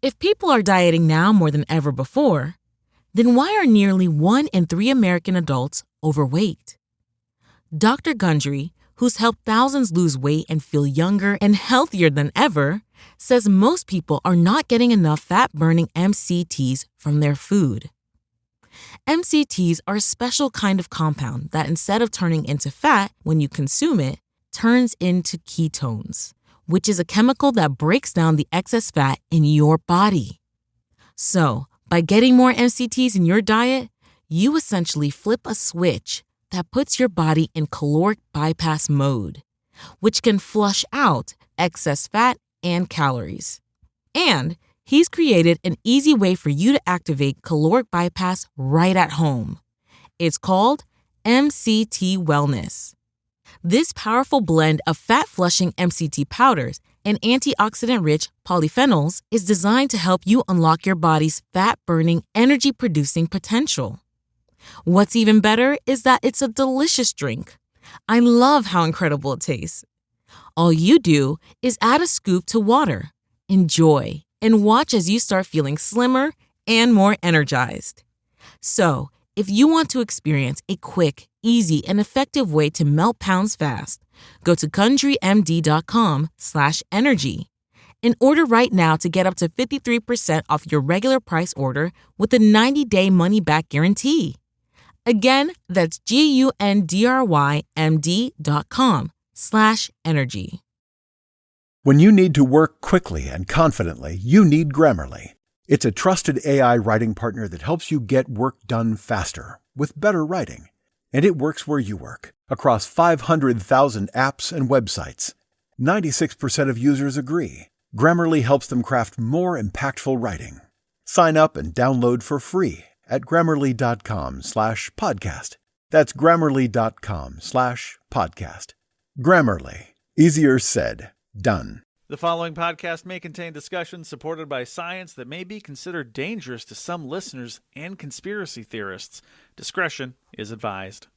If people are dieting now more than ever before, then why are nearly 1 in 3 American adults overweight? Dr. Gundry, who's helped thousands lose weight and feel younger and healthier than ever, says most people are not getting enough fat-burning MCTs from their food. MCTs are a special kind of compound that instead of turning into fat when you consume it, turns into ketones, which is a chemical that breaks down the excess fat in your body. So, by getting more MCTs in your diet, you essentially flip a switch that puts your body in caloric bypass mode, which can flush out excess fat and calories. And he's created an easy way for you to activate caloric bypass right at home. It's called MCT Wellness. This powerful blend of fat-flushing MCT powders and antioxidant-rich polyphenols is designed to help you unlock your body's fat-burning, energy-producing potential. What's even better is that it's a delicious drink. I love how incredible it tastes. All you do is add a scoop to water, enjoy, and watch as you start feeling slimmer and more energized. So, if you want to experience a quick, easy, and effective way to melt pounds fast, go to GundryMD.com/energy and order right now to get up to 53% off your regular price order with a 90-day money-back guarantee. Again, that's GUNDRYMD.com/energy. When you need to work quickly and confidently, you need Grammarly. It's a trusted AI writing partner that helps you get work done faster with better writing. And it works where you work, across 500,000 apps and websites. 96% of users agree. Grammarly helps them craft more impactful writing. Sign up and download for free at Grammarly.com/podcast. That's Grammarly.com/podcast. Grammarly. Easier said, done. The following podcast may contain discussions supported by science that may be considered dangerous to some listeners and conspiracy theorists. Discretion is advised.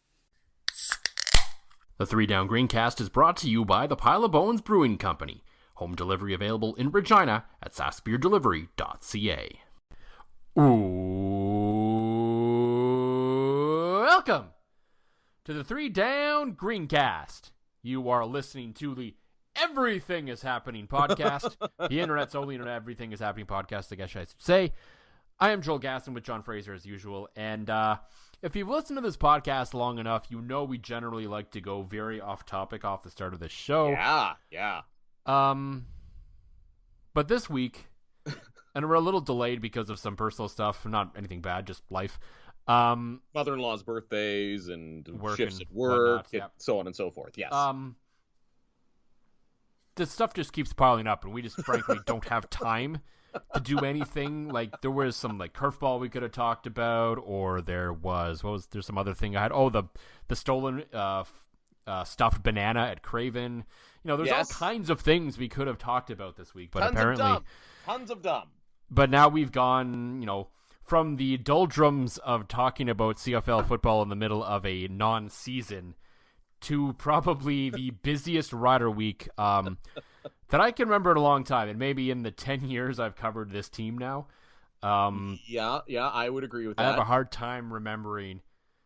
The 3 Down Greencast is brought to you by the Pile of Bones Brewing Company. Home delivery available in Regina at sassbeerdelivery.ca. Welcome to the 3 Down Greencast. You are listening to the Everything is Happening podcast. The internet's only internet everything is happening podcast, I guess I should say. I am Joel Gasson with John Fraser as usual. And if you've listened to this podcast long enough, you know we generally like to go very off topic off the start of the show. Yeah. But this week, and we're a little delayed because of some personal stuff, not anything bad, just life. Mother-in-law's birthdays and shifts at work, and so on and so forth. Yes. The stuff just keeps piling up, and we just frankly don't have time to do anything. Like, there was some like curveball we could have talked about, or there's some other thing I had. Oh, the stolen stuffed banana at Craven. You know, there's all kinds of things we could have talked about this week, but Tons of dumb. But now we've gone, from the doldrums of talking about CFL football in the middle of a non-season to probably the busiest Rider week that I can remember in a long time, and maybe in the 10 years I've covered this team now. Yeah, I would agree with that. I have a hard time remembering.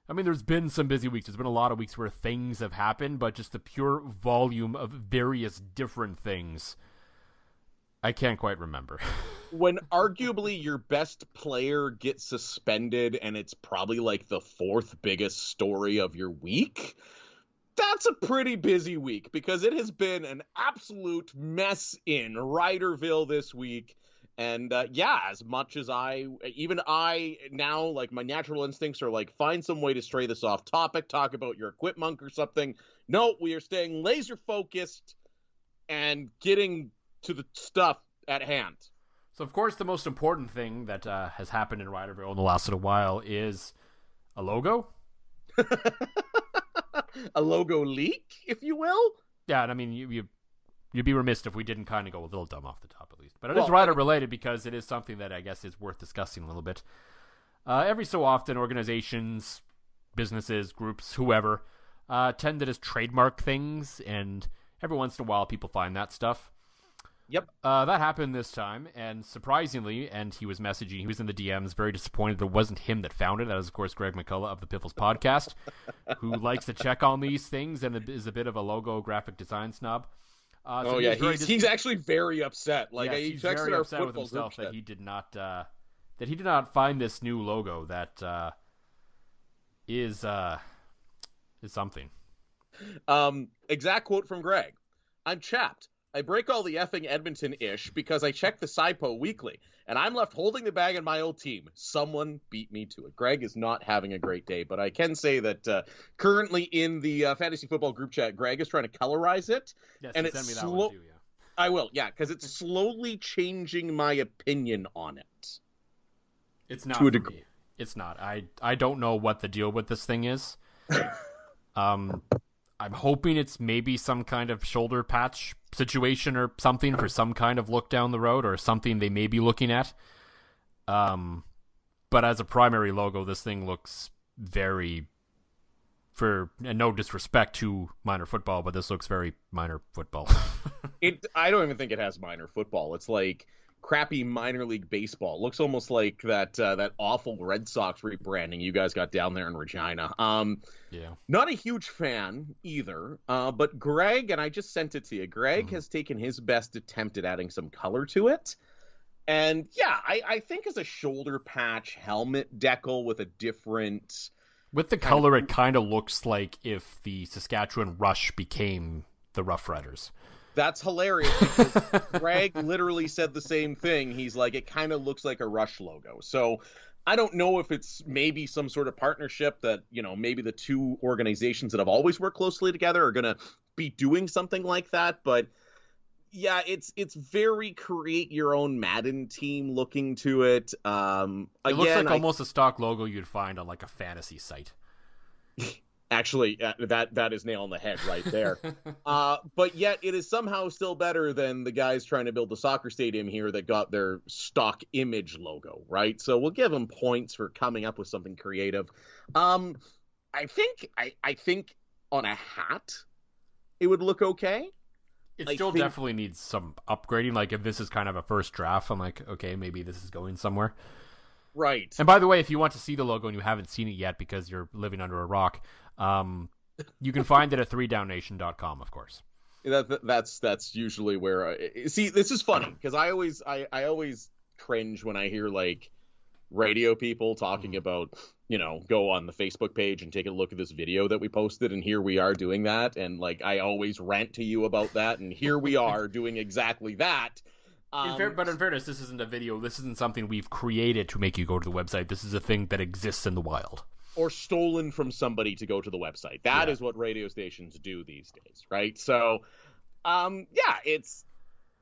I mean, there's been some busy weeks. There's been a lot of weeks where things have happened, but just the pure volume of various different things, I can't quite remember. When arguably your best player gets suspended and it's probably like the 4th biggest story of your week, that's a pretty busy week because it has been an absolute mess in Riderville this week. And as much as I now, like, my natural instincts are like, find some way to stray this off topic, talk about your Equipmunk or something. No, we are staying laser focused and getting to the stuff at hand. So, of course, the most important thing that has happened in Riderville in the last little while is a logo. A logo leak, if you will. Yeah, and I mean, you'd be remiss if we didn't kind of go a little dumb off the top at least. But it is Rider related because it is something that I guess is worth discussing a little bit. Every so often, organizations, businesses, groups, whoever, tend to just trademark things, and every once in a while people find that stuff. Yep. That happened this time, and surprisingly, and he was in the DMs, very disappointed it wasn't him that found it. That is, of course, Greg McCullough of the Piffles podcast, who likes to check on these things and is a bit of a logo graphic design snob. He's actually very upset. Like, yes, he he's texted very our upset with football himself group that he did not find this new logo that is something. Exact quote from Greg. I'm chapped. I break all the effing Edmonton-ish because I check the SIPO weekly, and I'm left holding the bag in my old team. Someone beat me to it. Greg is not having a great day, but I can say that currently in the fantasy football group chat, Greg is trying to colorize it. Yes, and send me that one too, yeah. I will, yeah, because it's slowly changing my opinion on it. It's not for me. It's not. I don't know what the deal with this thing is. I'm hoping it's maybe some kind of shoulder patch situation or something for some kind of look down the road or something they may be looking at. But as a primary logo, this thing looks very, and no disrespect to minor football, but this looks very minor football. I don't even think it has minor football. It's like crappy minor league baseball. It looks almost like that awful Red Sox rebranding you guys got down there in Regina. Yeah. Not a huge fan either. But Greg, and I just sent it to you, Greg has taken his best attempt at adding some color to it. And yeah, I think as a shoulder patch helmet decal with a different... With the color, it kind of looks like if the Saskatchewan Rush became the Rough Riders. That's hilarious because Greg literally said the same thing. He's like, it kind of looks like a Rush logo. So I don't know if it's maybe some sort of partnership that, maybe the two organizations that have always worked closely together are going to be doing something like that. But yeah, it's very create your own Madden team looking to it. It looks like almost a stock logo you'd find on like a fantasy site. Actually, that is nail on the head right there. But yet it is somehow still better than the guys trying to build the soccer stadium here that got their stock image logo, right? So we'll give them points for coming up with something creative. I think on a hat, it would look okay. It still definitely needs some upgrading. Like if this is kind of a first draft, I'm like, okay, maybe this is going somewhere. Right. And by the way, if you want to see the logo and you haven't seen it yet because you're living under a rock, you can find it at 3downnation.com, of course. That's usually where see, this is funny because I always cringe when I hear like radio people talking about, go on the Facebook page and take a look at this video that we posted, and here we are doing that, and like I always rant to you about that, and here we are doing exactly that. But in fairness, this isn't a video. This isn't something we've created to make you go to the website. This is a thing that exists in the wild. Or stolen from somebody to go to the website. That is what radio stations do these days, right? So, it's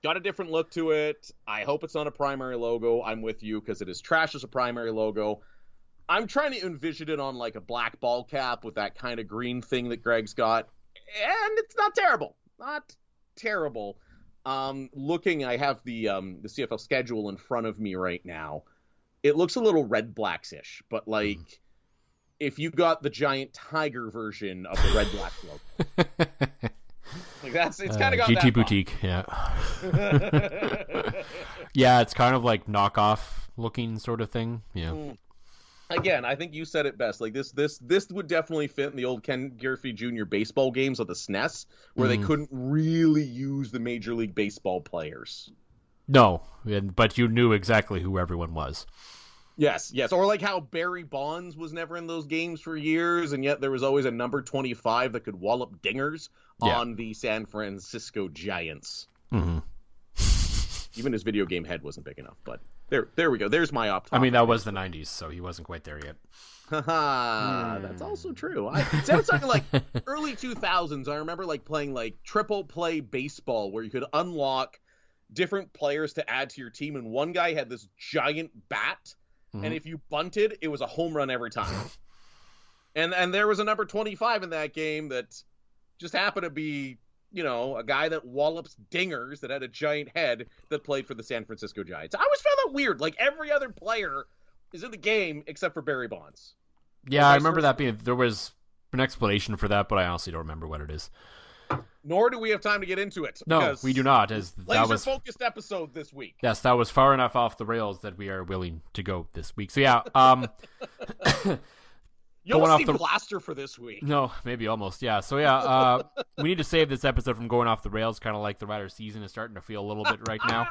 got a different look to it. I hope it's not a primary logo. I'm with you because it is trash as a primary logo. I'm trying to envision it on like a black ball cap with that kind of green thing that Greg's got. And it's not terrible. Not terrible. I have the CFL schedule in front of me right now. It looks a little Red Blacks-ish, but like if you got the giant tiger version of the Red Black logo. Like it's kind of got GT that Boutique, yeah. Yeah, it's kind of like knockoff looking sort of thing. Yeah. Again, I think you said it best. Like this would definitely fit in the old Ken Griffey Jr. baseball games of the SNES, where they couldn't really use the Major League Baseball players. No, but you knew exactly who everyone was. Yes. Or like how Barry Bonds was never in those games for years, and yet there was always a number 25 that could wallop dingers on the San Francisco Giants. Mm-hmm. Even his video game head wasn't big enough, but there we go. There's my opt. I mean, that was the 90s, so he wasn't quite there yet. That's also true. I was talking like early 2000s. I remember like playing like triple play baseball where you could unlock different players to add to your team, and one guy had this giant bat, and if you bunted, it was a home run every time. and there was a number 25 in that game that just happened to be, a guy that wallops dingers that had a giant head that played for the San Francisco Giants. I always found that weird. Like every other player is in the game except for Barry Bonds. Yeah, I remember that being, there was an explanation for that, but I honestly don't remember what it is. Nor do we have time to get into it. No, we do not. As that was focused episode this week. Yes, that was far enough off the rails that we are willing to go this week. So yeah, you almost need Blaster for this week. No, maybe almost. Yeah. So yeah, we need to save this episode from going off the rails. Kind of like the Riders' season is starting to feel a little bit right now.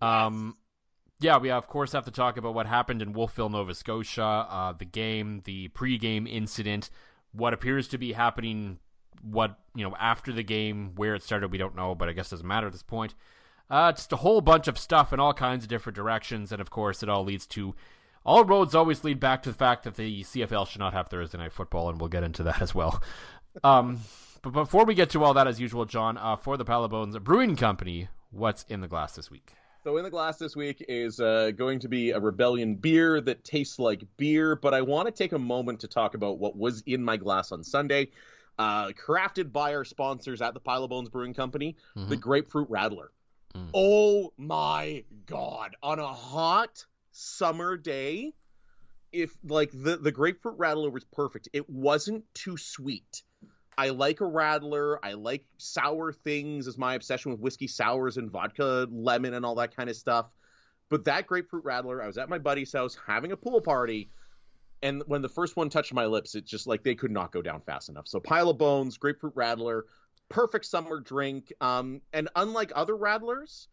Yes. Yeah, we of course have to talk about what happened in Wolfville, Nova Scotia, the game, the pre-game incident, what appears to be happening. What, after the game, where it started, we don't know, but I guess it doesn't matter at this point. Just a whole bunch of stuff in all kinds of different directions, and of course it all roads always lead back to the fact that the CFL should not have Thursday Night Football, and we'll get into that as well. But before we get to all that, as usual, John, for the Pile of Bones Brewing Company, what's in the glass this week? So in the glass this week is going to be a Rebellion beer that tastes like beer, but I want to take a moment to talk about what was in my glass on Sunday. Crafted by our sponsors at the Pile of Bones Brewing Company, the Grapefruit Rattler. Oh my God. On a hot summer day, if the Grapefruit Rattler was perfect. It wasn't too sweet. I like a Rattler. I like sour things, as my obsession with whiskey sours and vodka, lemon and all that kind of stuff. But that Grapefruit Rattler, I was at my buddy's house having a pool party, and when the first one touched my lips, it's just like they could not go down fast enough. So Pile of Bones, Grapefruit Rattler, perfect summer drink. And unlike other Rattlers,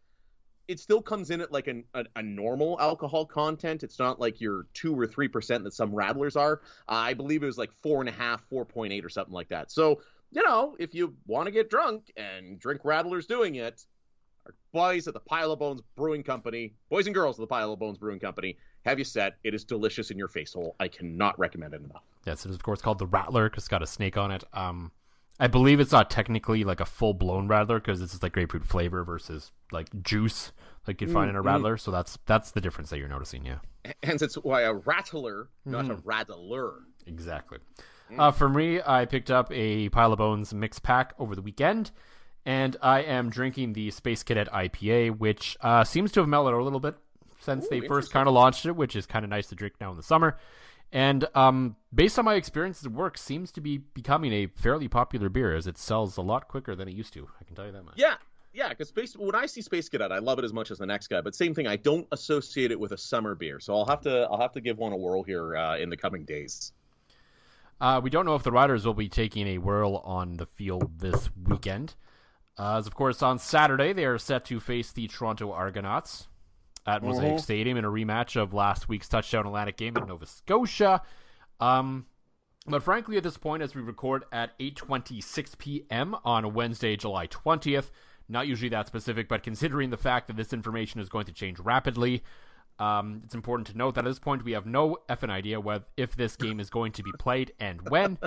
it still comes in at like a normal alcohol content. It's not like your 2 or 3% that some Rattlers are. I believe it was like 4.5, 4.8 or something like that. So, if you want to get drunk and drink Rattlers doing it, our boys at the Pile of Bones Brewing Company, boys and girls at the Pile of Bones Brewing Company, have you set. It is delicious in your face hole. I cannot recommend it enough. Yes, it is, of course, called the Rattler because it's got a snake on it. I believe it's not technically like a full-blown Rattler because it's just like grapefruit flavor versus like juice like you'd find in a Rattler. So that's the difference that you're noticing, yeah. Hence, it's why a Rattler, not a Rattler. Exactly. For me, I picked up a Pile of Bones mix pack over the weekend, and I am drinking the Space Cadet IPA, which seems to have mellowed out a little bit since they first kind of launched it, which is kind of nice to drink now in the summer. And based on my experiences at work, seems to be becoming a fairly popular beer as it sells a lot quicker than it used to. I can tell you that much. Yeah, because when I see Space Cadet, I love it as much as the next guy. But same thing, I don't associate it with a summer beer, so I'll have to give one a whirl here in the coming days. We don't know if the Riders will be taking a whirl on the field this weekend. As of course on Saturday they are set to face the Toronto Argonauts at Mosaic Stadium in a rematch of last week's Touchdown Atlantic game in Nova Scotia. But frankly, at this point, as we record at 8:26 p.m. on Wednesday, July 20th, not usually that specific, but considering the fact that this information is going to change rapidly, it's important to note that at this point we have no effing idea if this game is going to be played and when.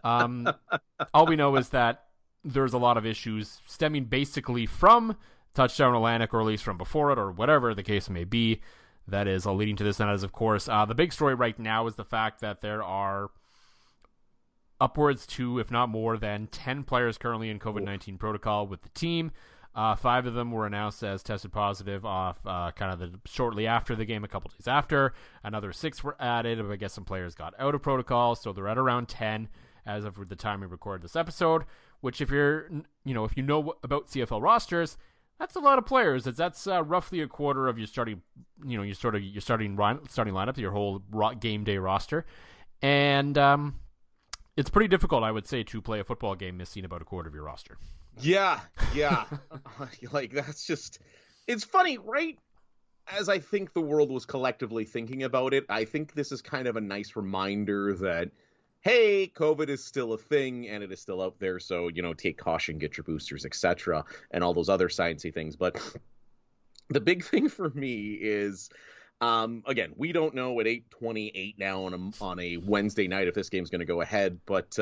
All we know is that there's a lot of issues stemming basically from Touchdown Atlantic, or at least from before it, or whatever the case may be, that is leading to this. And that is, of course, the big story right now is the fact that there are upwards to, if not more than, 10 players currently in COVID-19 protocol with the team. 5 of them were announced as tested positive off shortly after the game, a couple days after. Another 6 were added. I guess some players got out of protocol, so they're at around 10 as of the time we record this episode. Which, if if you know about CFL rosters, that's a lot of players. That's roughly a quarter of your starting, your starting lineup, your whole game day roster, and it's pretty difficult, I would say, to play a football game missing about a quarter of your roster. Yeah. That's just, it's funny, right? As I think the world was collectively thinking about it, I think this is kind of a nice reminder that, hey, COVID is still a thing and it is still out there. So, take caution, get your boosters, etc., and all those other sciencey things. But the big thing for me is, again, we don't know at 8:28 now on a Wednesday night if this game's going to go ahead. But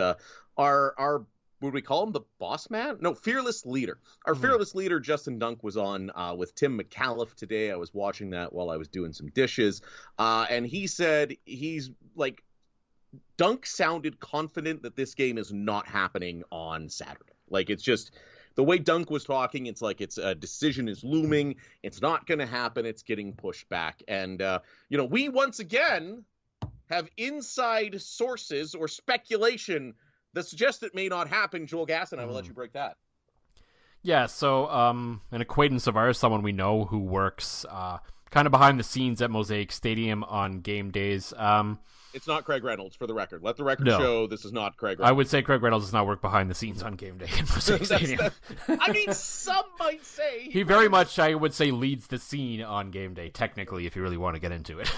our would we call him the boss man? No, fearless leader. Our fearless leader, Justin Dunk, was on with Tim McAuliffe today. I was watching that while I was doing some dishes. And he said Dunk sounded confident that this game is not happening on Saturday. It's just the way Dunk was talking. It's like it's a decision is looming. It's not going to happen. It's getting pushed back. And, we once again have inside sources or speculation that suggest it may not happen. Joel Gasson, I will let you break that. Yeah, so an acquaintance of ours, someone we know who works kind of behind the scenes at Mosaic Stadium on game days. It's not Craig Reynolds, for the record. Let the record No. show this is not Craig Reynolds. I would say Craig Reynolds does not work behind the scenes on game day at Mosaic Stadium. I mean, some might say He very much, I would say, leads the scene on game day, technically, if you really want to get into it.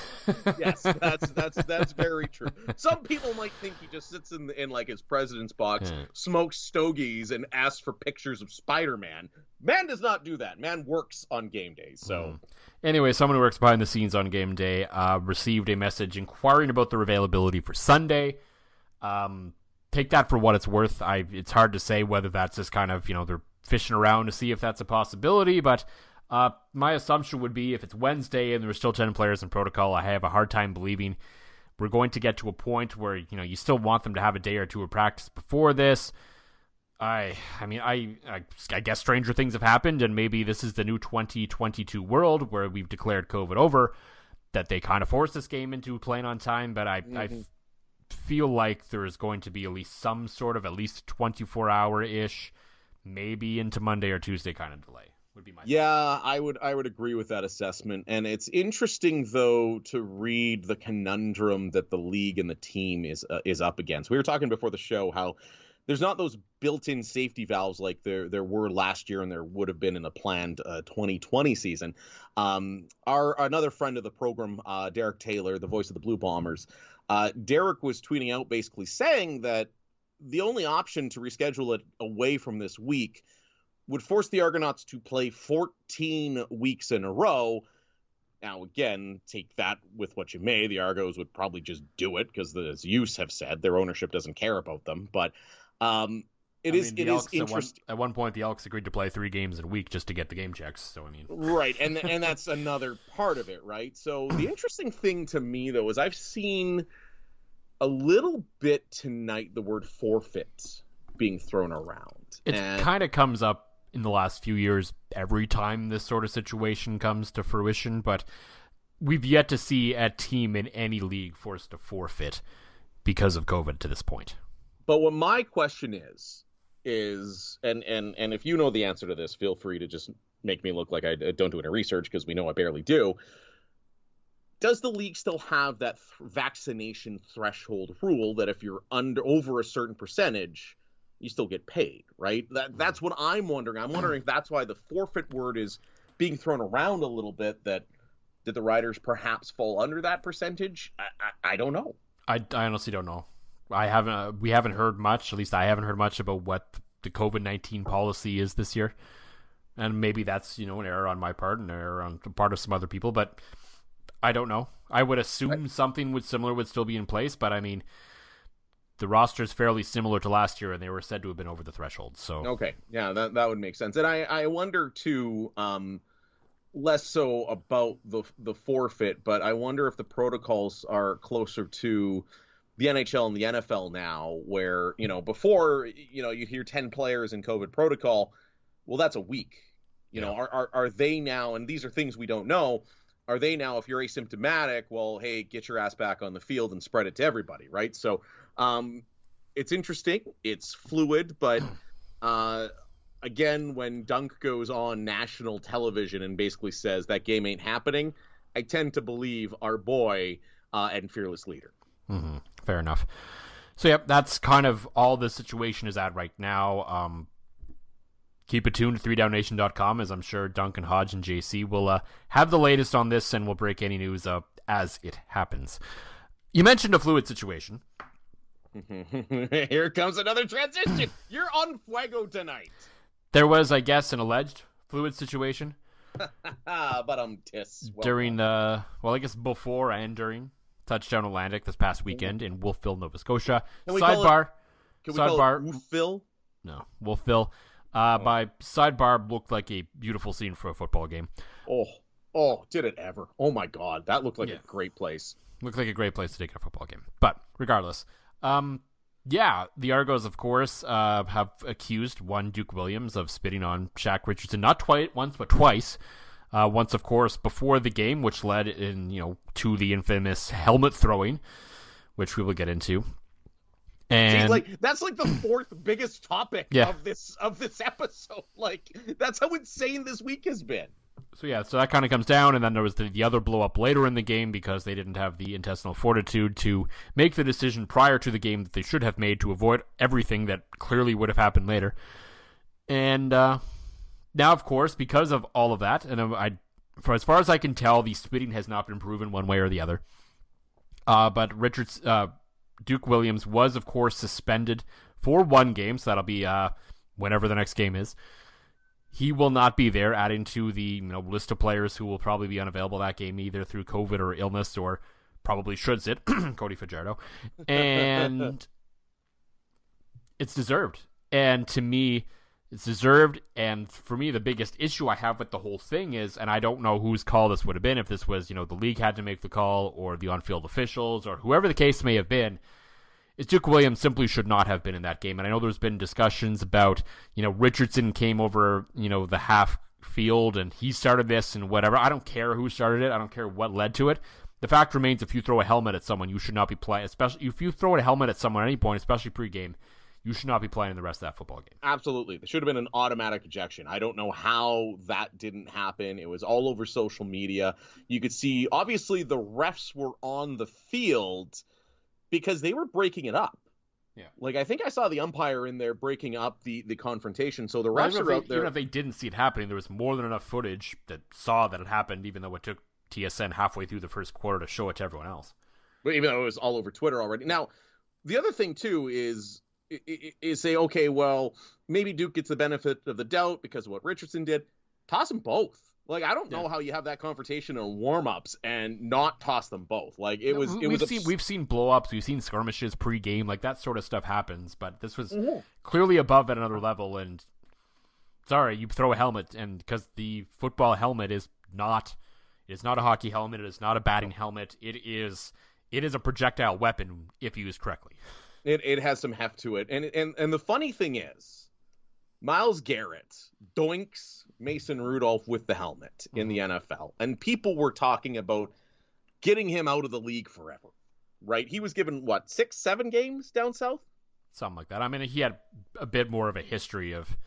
Yes, that's very true. Some people might think he just sits in like his president's box, smokes stogies, and asks for pictures of Spider-Man. Man does not do that. Man works on game days. So, Anyway, someone who works behind the scenes on game day received a message inquiring about their availability for Sunday. Take that for what it's worth. It's hard to say whether that's just kind of, they're fishing around to see if that's a possibility, but my assumption would be if it's Wednesday and there's still 10 players in protocol, I have a hard time believing we're going to get to a point where, you still want them to have a day or two of practice before this. I guess stranger things have happened, and maybe this is the new 2022 world where we've declared COVID over, that they kind of force this game into playing on time, but I feel like there is going to be at least some sort of at least 24-hour-ish, maybe into Monday or Tuesday kind of delay. Would be my yeah, I would agree with that assessment. And it's interesting, though, to read the conundrum that the league and the team is up against. We were talking before the show how there's not those built-in safety valves like there were last year and there would have been in a planned 2020 season. Another friend of the program, Derek Taylor, the voice of the Blue Bombers, Derek was tweeting out basically saying that the only option to reschedule it away from this week would force the Argonauts to play 14 weeks in a row. Now, again, take that with what you may. The Argos would probably just do it because, as you have said, their ownership doesn't care about them. But it is interesting. At one point, the Elks agreed to play 3 games in a week just to get the game checks. So, right, and that's another part of it, right? So the interesting thing to me, though, is I've seen a little bit tonight the word forfeit being thrown around. It kind of comes up in the last few years every time this sort of situation comes to fruition, but we've yet to see a team in any league forced to forfeit because of COVID to this point. But what my question is and if you know the answer to this, feel free to just make me look like I don't do any research because we know I barely do. Does the league still have that vaccination threshold rule that if you're over a certain percentage, you still get paid, right? That's what I'm wondering. I'm wondering if that's why the forfeit word is being thrown around a little bit. That did the Riders perhaps fall under that percentage? I don't know. I honestly don't know. We haven't heard much. At least I haven't heard much about what the COVID-19 policy is this year, and maybe that's an error on my part and an error on the part of some other people. But I don't know. I would assume something similar would still be in place, but the roster is fairly similar to last year, and they were said to have been over the threshold. So okay, yeah, that would make sense. And I wonder too, less so about the forfeit, but I wonder if the protocols are closer to the NHL and the NFL now, where before you'd hear 10 players in COVID protocol. Well, that's a week. Are they now? And these are things we don't know. Are they now, if you're asymptomatic, well, hey, get your ass back on the field and spread it to everybody, right? So it's interesting. It's fluid, but again, when Dunk goes on national television and basically says that game ain't happening, I tend to believe our boy and fearless leader. Mm-hmm. Fair enough. So, yep, that's kind of all the situation is at right now. Keep it tuned to 3downnation.com, as I'm sure Duncan, Hodge, and JC will have the latest on this, and we'll break any news up as it happens. You mentioned a fluid situation. Here comes another transition. You're on fuego tonight. There was, I guess, an alleged fluid situation. But during I guess before and during Touchdown Atlantic this past weekend in Wolfville, Nova Scotia. Sidebar. Can we call it Wolfville? No, Wolfville. By sidebar looked like a beautiful scene for a football game. Oh, did it ever? Oh my God, that looked like a great place. Looked like a great place to take a football game. But regardless, the Argos, of course, have accused one Duke Williams of spitting on Shaq Richardson, not once, but twice. Once, of course, before the game, which led to the infamous helmet throwing, which we will get into. And Jeez, that's the fourth biggest topic of this episode. That's how insane this week has been. So that kind of comes down, and then there was the other blow up later in the game because they didn't have the intestinal fortitude to make the decision prior to the game that they should have made to avoid everything that clearly would have happened later. And now, of course, because of all of that, and for as far as I can tell, the spitting has not been proven one way or the other. But Duke Williams was, of course, suspended for one game, so that'll be whenever the next game is. He will not be there, adding to the list of players who will probably be unavailable that game, either through COVID or illness, or probably should sit, Cody Fajardo. And it's deserved. And to me, it's deserved. And for me, the biggest issue I have with the whole thing is, and I don't know whose call this would have been, if this was, the league had to make the call, or the on-field officials, or whoever the case may have been, is Duke Williams simply should not have been in that game. And I know there's been discussions about, Richardson came over, the half field and he started this and whatever. I don't care who started it. I don't care what led to it. The fact remains, if you throw a helmet at someone, you should not be playing, especially if you throw a helmet at someone at any point, especially pregame, you should not be playing in the rest of that football game. Absolutely. There should have been an automatic ejection. I don't know how that didn't happen. It was all over social media. You could see, obviously, the refs were on the field because they were breaking it up. Yeah. I think I saw the umpire in there breaking up the confrontation. So the refs are out there. Even if they didn't see it happening, there was more than enough footage that saw that it happened, even though it took TSN halfway through the first quarter to show it to everyone else. But even though it was all over Twitter already. Now, the other thing, too, is say, okay, well, maybe Duke gets the benefit of the doubt because of what Richardson did. Toss them both. I don't know how you have that confrontation in warm-ups and not toss them both. We've seen blow-ups, we've seen skirmishes pre-game, that sort of stuff happens, but this was clearly above at another level, and sorry, you throw a helmet, and because the football helmet is not a hockey helmet, it is not a batting helmet, it is a projectile weapon if used correctly. It has some heft to it, and the funny thing is, Myles Garrett doinks Mason Rudolph with the helmet in the NFL. And people were talking about getting him out of the league forever, right? He was given, 6, 7 games down south? Something like that. I mean, he had a bit more of a history of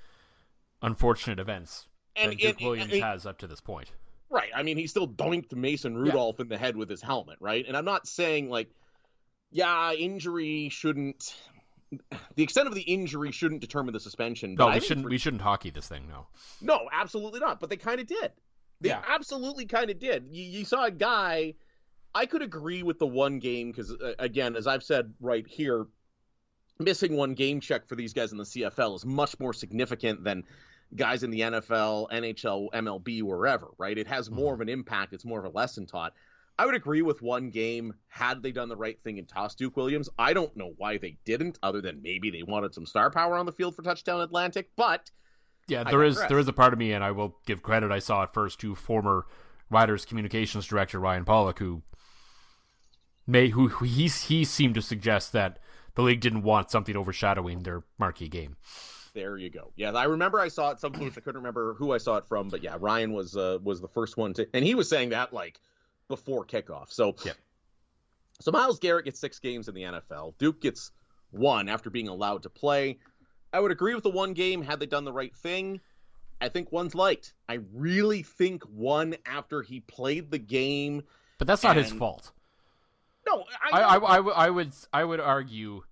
unfortunate events than Duke Williams has up to this point. Right. I mean, he still doinked Mason Rudolph in the head with his helmet, right? And I'm not saying, injury shouldn't... The extent of the injury shouldn't determine the suspension. No, we shouldn't hockey this thing, no. No, absolutely not. But they kind of did. They absolutely kind of did. You saw a guy, I could agree with the one game, because, again, as I've said right here, missing one game check for these guys in the CFL is much more significant than guys in the NFL, NHL, MLB, wherever, right? It has more of an impact. It's more of a lesson taught. I would agree with one game had they done the right thing and tossed Duke Williams. I don't know why they didn't, other than maybe they wanted some star power on the field for touchdown Atlantic, but yeah, there is a part of me, and I will give credit, I saw it first to former Riders communications director Ryan Pollock, who he seemed to suggest that the league didn't want something overshadowing their marquee game. There you go. Yeah, I remember I saw it someplace. I couldn't remember who I saw it from, but yeah, Ryan was the first one to, and he was saying that before kickoff. So Myles Garrett gets 6 games in the NFL. Duke gets 1 after being allowed to play. I would agree with the one game had they done the right thing. I think 1's light. I really think 1 after he played the game. But that's not his fault. No, I would argue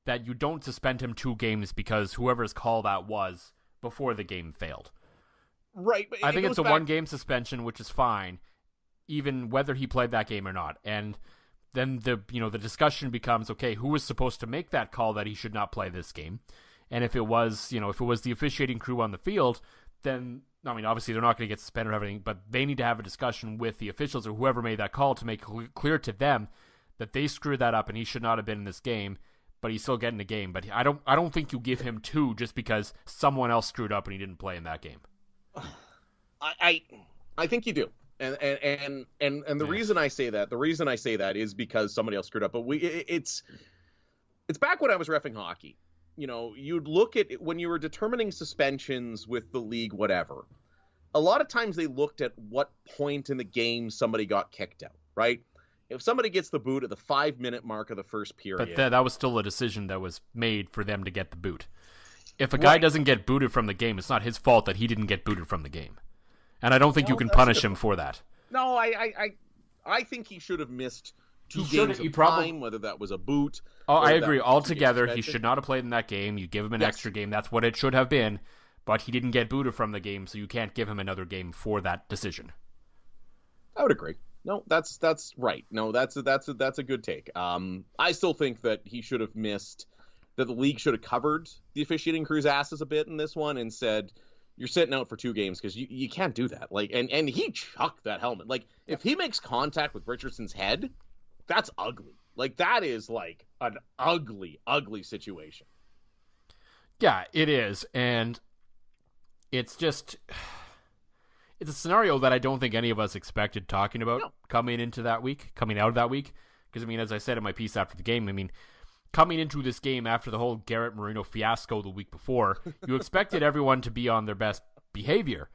that you don't suspend him 2 games because whoever's call that was before the game failed. Right. But I think it's a 1-game suspension, which is fine, even whether he played that game or not. And then the discussion becomes, okay, who was supposed to make that call that he should not play this game? And if it was the officiating crew on the field, then, I mean, obviously they're not going to get suspended or everything, but they need to have a discussion with the officials or whoever made that call to make clear to them that they screwed that up and he should not have been in this game, but he's still getting the game. But I don't think you give him 2 just because someone else screwed up and he didn't play in that game. I think you do. And the reason I say that is because somebody else screwed up. But it's back when I was reffing hockey. You'd look at it when you were determining suspensions with the league, whatever. A lot of times they looked at what point in the game somebody got kicked out, right? If somebody gets the boot at the 5-minute mark of the first period, But that was still a decision that was made for them to get the boot. If a guy doesn't get booted from the game, it's not his fault that he didn't get booted from the game. And I don't think you can punish him for that. No, I think he should have missed 2 games of time, whether that was a boot. Oh, I agree. Altogether, he should not have played in that game. You give him an extra game. That's what it should have been. But he didn't get booted from the game, so you can't give him another game for that decision. I would agree. No, that's right. No, that's a good take. I still think that he should have missed, that the league should have covered the officiating crew's asses a bit in this one and said, you're sitting out for 2 games because you can't do that. Like, and he chucked that helmet. Like, if he makes contact with Richardson's head, that's ugly. Like, that is like an ugly, ugly situation. Yeah, it is. And it's just, it's a scenario that I don't think any of us expected talking about coming out of that week. Because, I mean, as I said in my piece after the game, I mean, coming into this game after the whole Garrett Marino fiasco the week before, you expected everyone to be on their best behavior.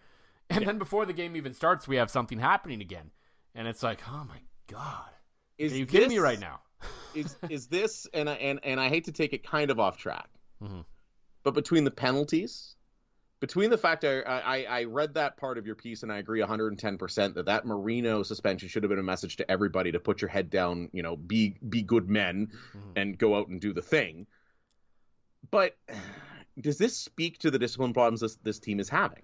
And then before the game even starts, we have something happening again. And it's like, oh my God. Are you kidding me right now? is this, and I hate to take it kind of off track, but between the penalties, between the fact I read that part of your piece and I agree 110% that Marino suspension should have been a message to everybody to put your head down, be good men and go out and do the thing. But does this speak to the discipline problems this team is having?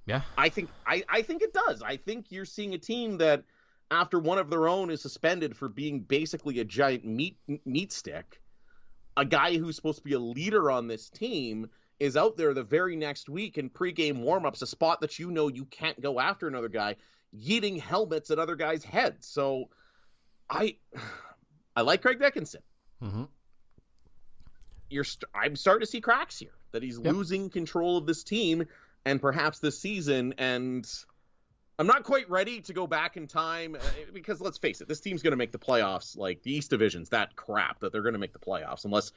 Yeah. I think it does. I think you're seeing a team that after one of their own is suspended for being basically a giant meat stick, a guy who's supposed to be a leader on this team is out there the very next week in pregame warmups, a spot that you can't go after another guy, yeeting helmets at other guys' heads. So I like Craig Dickinson. I'm starting to see cracks here, that he's losing control of this team and perhaps this season. And I'm not quite ready to go back in time because let's face it, this team's going to make the playoffs. Like, the East Division's that crap that they're going to make the playoffs unless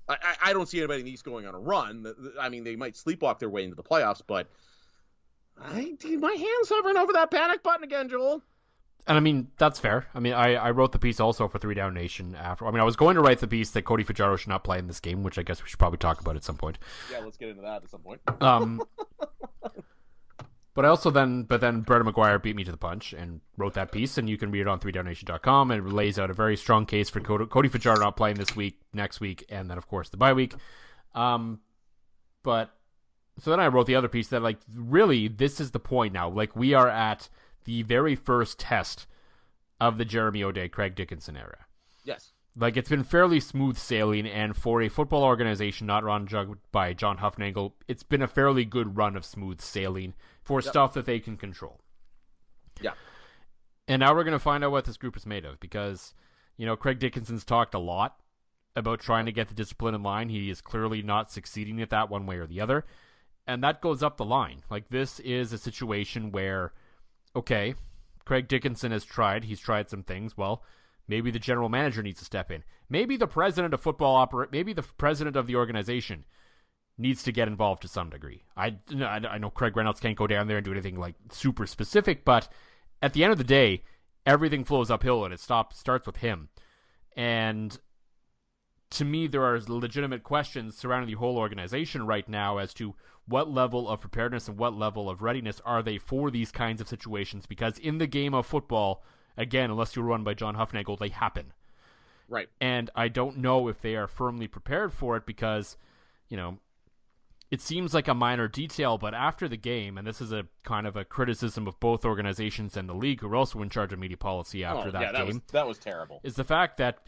I don't see anybody in the East going on a run. I mean, they might sleepwalk their way into the playoffs, but my hand's hovering over that panic button again, Joel. And I mean, that's fair. I mean, I wrote the piece also for 3 Down Nation after. I mean, I was going to write the piece that Cody Fajardo should not play in this game, which I guess we should probably talk about at some point. Yeah, let's get into that at some point. But I also then Brendan McGuire beat me to the punch and wrote that piece, and you can read it on 3downnation.com, and it lays out a very strong case for Cody Fajardo not playing this week, next week, and then, of course, the bye week. But so then I wrote the other piece that, like, really, this is the point now. Like, we are at the very first test of the Jeremy O'Day, Craig Dickinson era. Yes. Like, it's been fairly smooth sailing, and for a football organization not run by John Huffnagel, it's been a fairly good run of smooth sailing for stuff that they can control. Yeah. And now we're going to find out what this group is made of, because, Craig Dickinson's talked a lot about trying to get the discipline in line. He is clearly not succeeding at that one way or the other, and that goes up the line. Like, this is a situation where, okay, Craig Dickinson he's tried some things. Well, maybe the general manager needs to step in. Maybe the president of maybe the president of the organization needs to get involved to some degree. I know Craig Reynolds can't go down there and do anything like super specific, but at the end of the day, everything flows uphill and it starts with him. And to me, there are legitimate questions surrounding the whole organization right now as to what level of preparedness and what level of readiness are they for these kinds of situations, because in the game of football, again, unless you're run by John Huffnagel, they happen. Right. And I don't know if they are firmly prepared for it because, it seems like a minor detail, but after the game, and this is a kind of a criticism of both organizations and the league, who are also in charge of media policy after that game. That was terrible. Is the fact that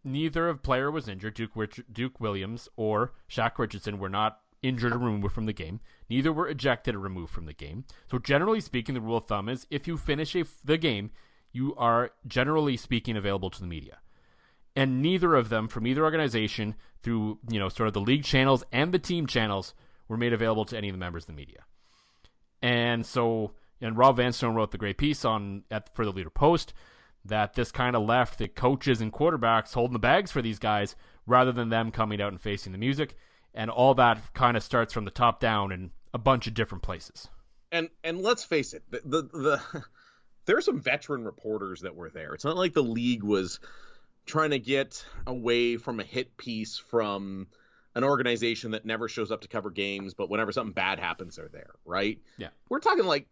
neither player was injured. Duke Williams or Shaq Richardson were not injured or removed from the game. Neither were ejected or removed from the game. So generally speaking, the rule of thumb is if you finish the game, you are generally speaking available to the media. And neither of them from either organization through, sort of the league channels and the team channels were made available to any of the members of the media. And so, Rob Vanstone wrote the great piece for the Leader Post that this kind of left the coaches and quarterbacks holding the bags for these guys rather than them coming out and facing the music. And all that kind of starts from the top down in a bunch of different places. And let's face it, there are some veteran reporters that were there. It's not like the league was trying to get away from a hit piece from an organization that never shows up to cover games, but whenever something bad happens, they're there, right? Yeah. We're talking like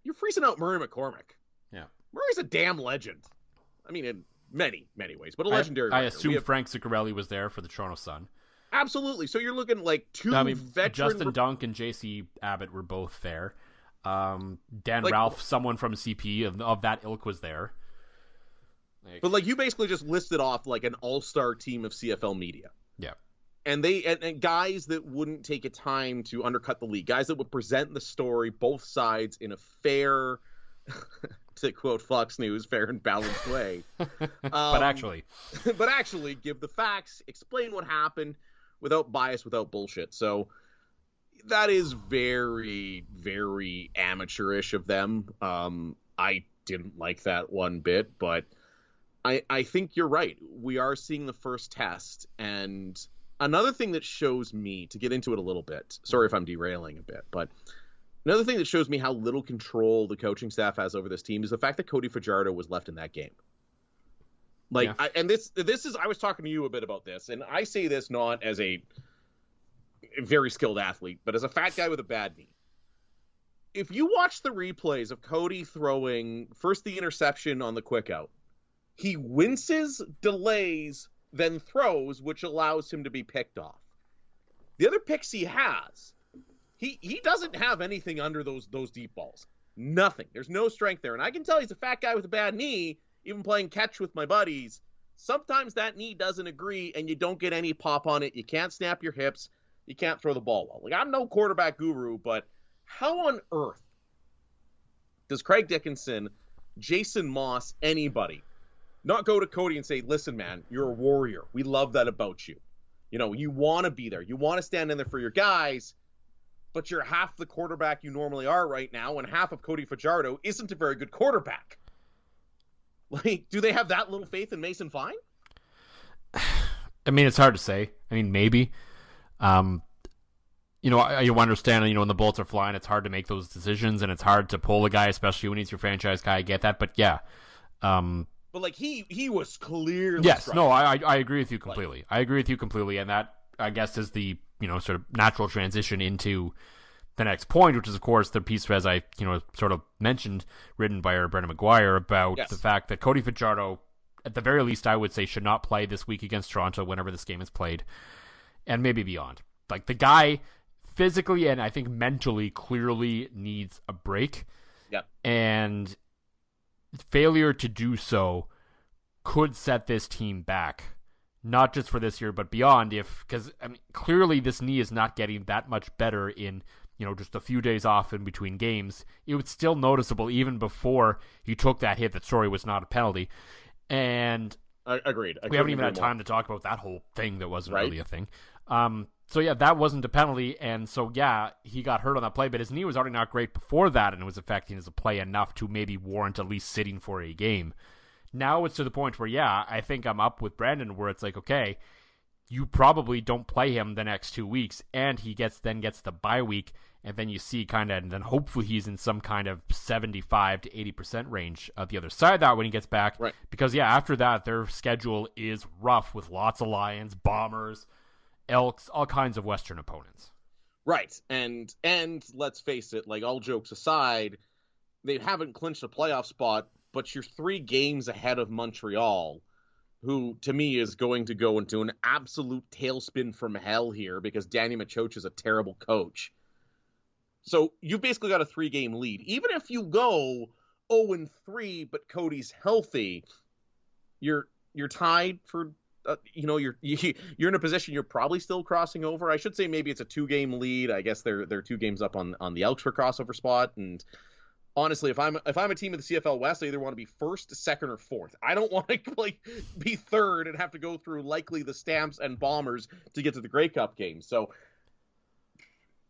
you're freezing out Murray McCormick. Yeah. Murray's a damn legend. I mean, in many, many ways, but a legendary I writer. assume Frank Zuccarelli was there for the Toronto Sun. Absolutely. So you're looking like two veteran... Justin Dunk and J.C. Abbott were both there. Dan Ralph, someone from CP of that ilk, was there. But like you basically just listed off like an all-star team of CFL media. Yeah. And and guys that wouldn't take a time to undercut the league, guys that would present the story, both sides, in a fair, to quote Fox News, fair and balanced way. But actually give the facts, explain what happened without bias, without bullshit. So that is very, very amateurish of them. I didn't like that one bit, but I think you're right. We are seeing the first test. And another thing that shows me, to get into it a little bit, sorry if I'm derailing a bit, but another thing that shows me how little control the coaching staff has over this team is the fact that Cody Fajardo was left in that game. Like, yeah. This is, I was talking to you a bit about this, and I say this not as a very skilled athlete, but as a fat guy with a bad knee. If you watch the replays of Cody throwing first the interception on the quick out, he winces, delays, then throws, which allows him to be picked off. The other picks he has, he doesn't have anything under those deep balls. Nothing. There's no strength there. And I can tell he's a fat guy with a bad knee, even playing catch with my buddies. Sometimes that knee doesn't agree and you don't get any pop on it. You can't snap your hips. You can't throw the ball well. Like, I'm no quarterback guru, but how on earth does Craig Dickinson, Jason Moss, anybody not go to Cody and say, listen, man, you're a warrior. We love that about you. You know, you want to be there. You want to stand in there for your guys, but you're half the quarterback you normally are right now, and half of Cody Fajardo isn't a very good quarterback. Like, do they have that little faith in Mason Fine? I mean, it's hard to say. I mean, maybe. You know, you understand, you know, when the bullets are flying, it's hard to make those decisions, and it's hard to pull a guy, especially when he's your franchise guy. I get that, but yeah. But like he was clearly yes, struggling. no, I agree with you completely. I agree with you completely, and that, I guess, is the, you know, sort of natural transition into the next point, which is, of course, the piece, as I, you know, sort of mentioned, written by Brendan McGuire, about the fact that Cody Fajardo, at the very least, I would say, should not play this week against Toronto whenever this game is played, and maybe beyond. Like, the guy physically and I think mentally clearly needs a break. Yep. And failure to do so could set this team back, not just for this year, but beyond. Because I mean, clearly this knee is not getting that much better in, you know, just a few days off in between games. It was still noticeable even before he took that hit that, sorry, was not a penalty. And agreed. We haven't even had time to talk about that whole thing that wasn't really a thing. So yeah, that wasn't a penalty, and so yeah, he got hurt on that play, but his knee was already not great before that, and it was affecting his play enough to maybe warrant at least sitting for a game. Now it's to the point where, yeah, I think I'm up with Brandon, where it's like, okay, you probably don't play him the next 2 weeks, and he gets the bye week, and then you see kind of, and then hopefully he's in some kind of 75 to 80% range of the other side of that when he gets back. Right. Because yeah, after that, their schedule is rough with lots of Lions, Bombers, Elks, all kinds of Western opponents. Right. And let's face it, like, all jokes aside, they haven't clinched a playoff spot, but you're 3 games ahead of Montreal, who to me is going to go into an absolute tailspin from hell here because Danny Machoch is a terrible coach. So you've basically got a 3-game lead. Even if you go 0-3, but Cody's healthy, you're tied for you're in a position you're probably still crossing over. I should say maybe it's a 2-game lead. I guess they're 2 games up on the Elks for crossover spot. And honestly, if I'm a team of the CFL West, I either want to be first, second, or fourth. I don't want to be third and have to go through likely the Stamps and Bombers to get to the Grey Cup game. So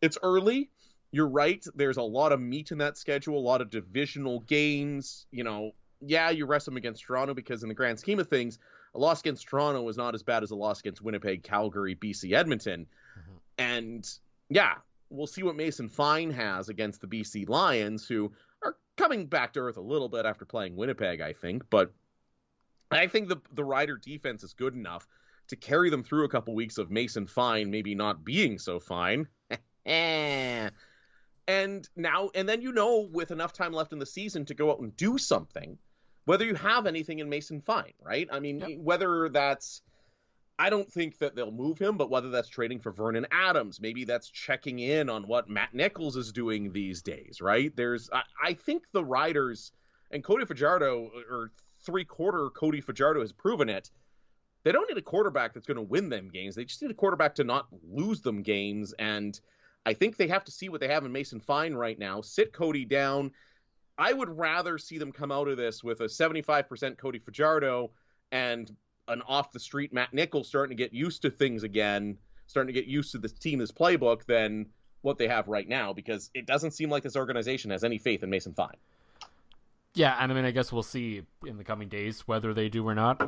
it's early. You're right. There's a lot of meat in that schedule, a lot of divisional games. You know, yeah, you rest them against Toronto because in the grand scheme of things, a loss against Toronto was not as bad as a loss against Winnipeg, Calgary, BC, Edmonton. Mm-hmm. And yeah, we'll see what Mason Fine has against the BC Lions, who are coming back to earth a little bit after playing Winnipeg, I think. But I think the Rider defense is good enough to carry them through a couple weeks of Mason Fine maybe not being so fine. And then, with enough time left in the season to go out and do something, whether you have anything in Mason Fine, right? I mean, whether that's, I don't think that they'll move him, but whether that's trading for Vernon Adams, maybe that's checking in on what Matt Nichols is doing these days, right? I think the Riders, and Cody Fajardo, or three-quarter Cody Fajardo has proven it, they don't need a quarterback that's going to win them games. They just need a quarterback to not lose them games, and I think they have to see what they have in Mason Fine right now, sit Cody down. I would rather see them come out of this with a 75% Cody Fajardo and an off-the-street Matt Nichols starting to get used to things again, starting to get used to this team, this playbook, than what they have right now, because it doesn't seem like this organization has any faith in Mason Fine. Yeah, and I mean, I guess we'll see in the coming days whether they do or not.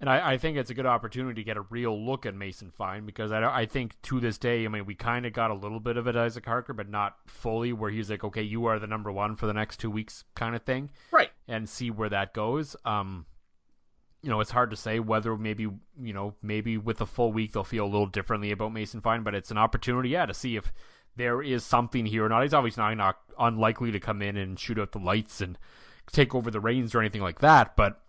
And I think it's a good opportunity to get a real look at Mason Fine, because I think to this day, I mean, we kind of got a little bit of it, Isaac Harker, but not fully, where he's like, okay, you are the number one for the next 2 weeks kind of thing. Right. And see where that goes. It's hard to say whether maybe with a full week they'll feel a little differently about Mason Fine, but it's an opportunity, to see if there is something here or not. He's obviously not unlikely to come in and shoot out the lights and take over the reins or anything like that, but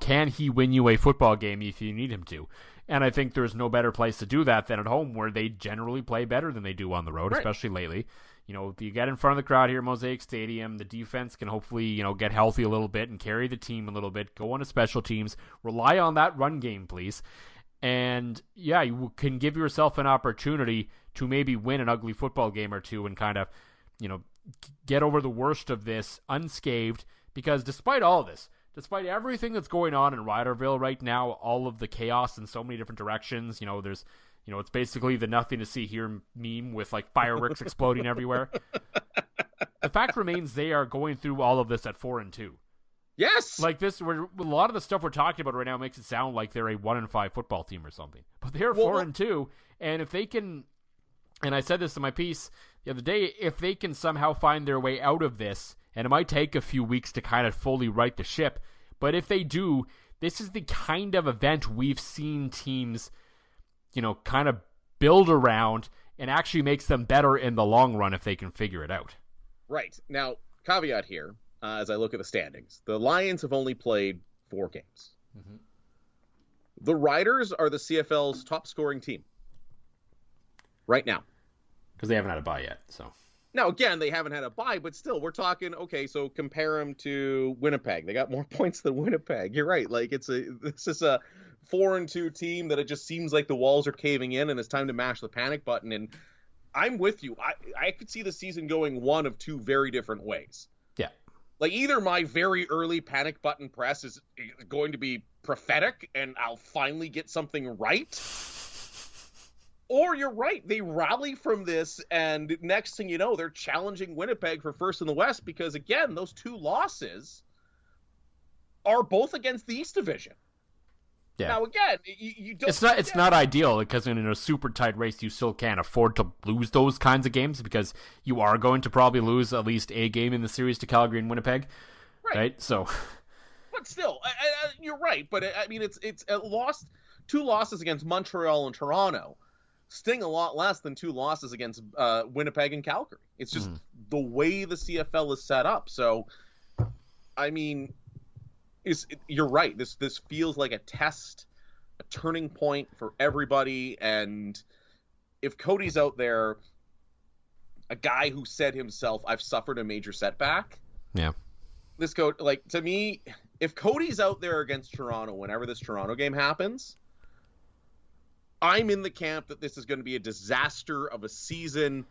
can he win you a football game if you need him to? And I think there's no better place to do that than at home, where they generally play better than they do on the road, right, especially lately. You get in front of the crowd here at Mosaic Stadium, the defense can hopefully, get healthy a little bit and carry the team a little bit, go on to special teams, rely on that run game, please. And you can give yourself an opportunity to maybe win an ugly football game or two and kind of, get over the worst of this unscathed, because despite all this, despite everything that's going on in Riderville right now, all of the chaos in so many different directions, there's, it's basically the nothing to see here meme with like fireworks exploding everywhere. The fact remains they are going through all of this at 4-2. Yes. Like this, a lot of the stuff we're talking about right now makes it sound like they're a 1-5 football team or something, but they're 4-2. And if they can, and I said this in my piece the other day, if they can somehow find their way out of this, and it might take a few weeks to kind of fully right the ship, but if they do, this is the kind of event we've seen teams, kind of build around, and actually makes them better in the long run if they can figure it out. Right. Now, caveat here, as I look at the standings, the Lions have only played 4 games. Mm-hmm. The Riders are the CFL's top scoring team right now. Because they haven't had a bye yet, so... Now, again, they haven't had a bye, but still, we're talking, okay, so compare them to Winnipeg. They got more points than Winnipeg. You're right. Like, this is a 4-2 team that it just seems like the walls are caving in and it's time to mash the panic button. And I'm with you. I could see the season going one of 2 very different ways. Yeah. Like, either my very early panic button press is going to be prophetic and I'll finally get something right. Or you're right, they rally from this, and next thing you know, they're challenging Winnipeg for first in the West, because, again, those 2 losses are both against the East Division. Yeah. Now, again, you don't... It's not ideal, because in a super tight race, you still can't afford to lose those kinds of games, because you are going to probably lose at least a game in the series to Calgary and Winnipeg, right? So... But still, you're right, but, I mean, it's 2 losses against Montreal and Toronto sting a lot less than 2 losses against Winnipeg and Calgary. It's just the way the CFL is set up. So, I mean, you're right. This feels like a test, a turning point for everybody. And if Cody's out there, a guy who said himself, I've suffered a major setback. Yeah. To me, if Cody's out there against Toronto, whenever this Toronto game happens, I'm in the camp that this is going to be a disaster of a season,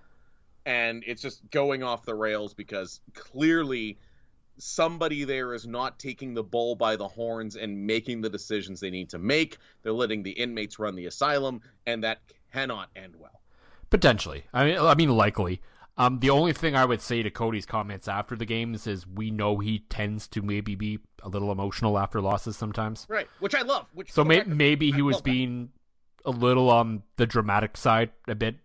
and it's just going off the rails, because clearly somebody there is not taking the bull by the horns and making the decisions they need to make. They're letting the inmates run the asylum, and that cannot end well. Potentially. I mean, likely. The only thing I would say to Cody's comments after the games is we know he tends to maybe be a little emotional after losses sometimes. Right, which I love. So maybe he was being a little on the dramatic side a bit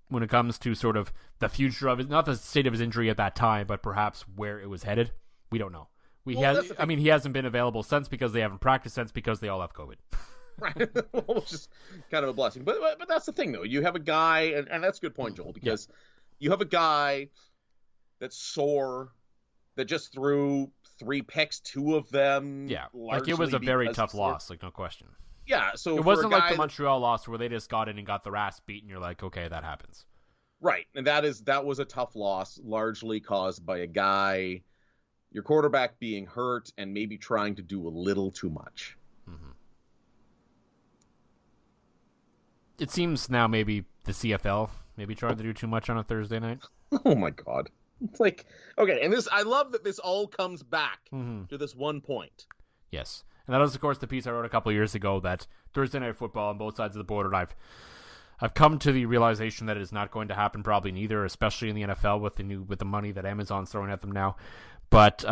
when it comes to sort of the future of it, not the state of his injury at that time, but perhaps where it was headed. We don't know. He hasn't been available since because they haven't practiced since because they all have COVID. Right. Which is kind of a blessing. But that's the thing, though. You have a guy, and that's a good point, Joel, because you have a guy that's sore, that just threw 3 picks, 2 of them. Yeah, like it was a very tough loss, like no question. Yeah, so it wasn't like the Montreal loss where they just got in and got their ass beat, and you're like, okay, that happens. Right, and that was a tough loss, largely caused by a guy, your quarterback being hurt and maybe trying to do a little too much. Mm-hmm. It seems now maybe the CFL maybe tried to do too much on a Thursday night. Oh my God. It's like, okay, and I love that this all comes back to this one point. Yes. And that was, of course, the piece I wrote a couple of years ago that Thursday night football on both sides of the border, and I've come to the realization that it is not going to happen probably neither, especially in the NFL with the money that Amazon's throwing at them now. But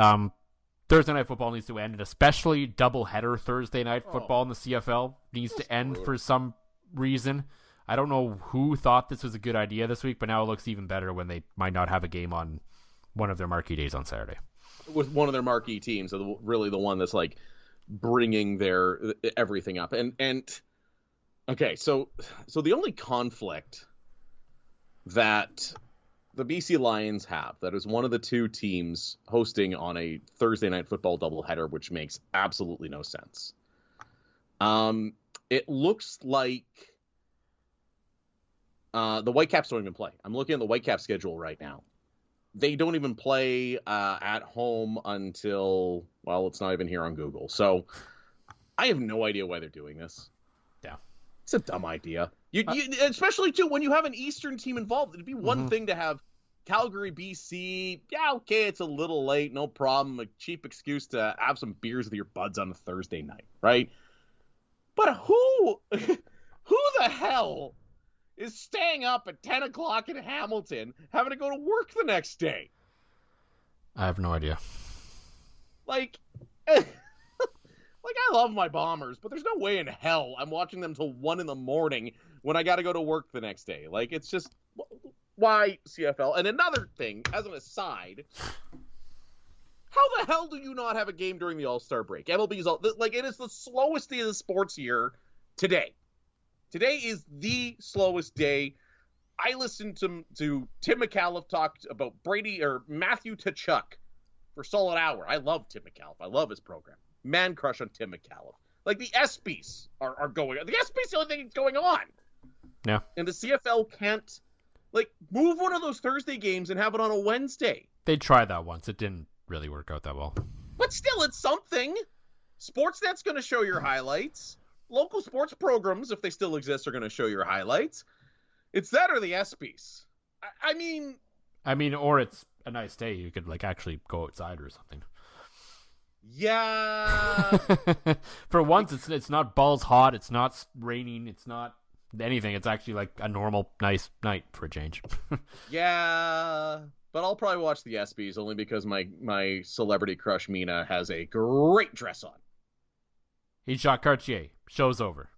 Thursday night football needs to end, and especially doubleheader Thursday night football in the CFL needs to end for some reason. I don't know who thought this was a good idea this week, but now it looks even better when they might not have a game on one of their marquee days on Saturday. With one of their marquee teams, so really the one that's like bringing their everything up. And okay, so the only conflict that the BC Lions have, that is one of the 2 teams hosting on a Thursday night football doubleheader, which makes absolutely no sense. It looks like the Whitecaps don't even play. I'm looking at the Whitecaps schedule right now. They don't even play at home until, well, it's not even here on Google. So I have no idea why they're doing this. Yeah. It's a dumb idea. You especially, too, when you have an Eastern team involved. It'd be one thing to have Calgary, BC. Yeah, okay, it's a little late. No problem. A cheap excuse to have some beers with your buds on a Thursday night, right? But who the hell is staying up at 10 o'clock in Hamilton, having to go to work the next day? I have no idea. Like I love my Bombers, but there's no way in hell I'm watching them till 1 a.m. when I got to go to work the next day. Like, it's just, why CFL? And another thing, as an aside, how the hell do you not have a game during the All-Star break? MLB's it is the slowest day of the sports year today. Today is the slowest day. I listened to Tim McAuliffe talk about Brady or Matthew Tkachuk for a solid hour. I love Tim McAuliffe. I love his program. Man crush on Tim McAuliffe. Like, the ESPYs are going on. The ESPYs the only thing that's going on. Yeah. And the CFL can't, move one of those Thursday games and have it on a Wednesday. They tried that once. It didn't really work out that well. But still, it's something. Sportsnet's going to show your highlights. Local sports programs, if they still exist, are going to show your highlights. It's that or the ESPYs. I mean, or it's a nice day. You could actually go outside or something. Yeah. For once, it's not balls hot. It's not raining. It's not anything. It's actually a normal, nice night for a change. Yeah. But I'll probably watch the ESPYs only because my celebrity crush Mina has a great dress on. He shot Cartier. Show's over.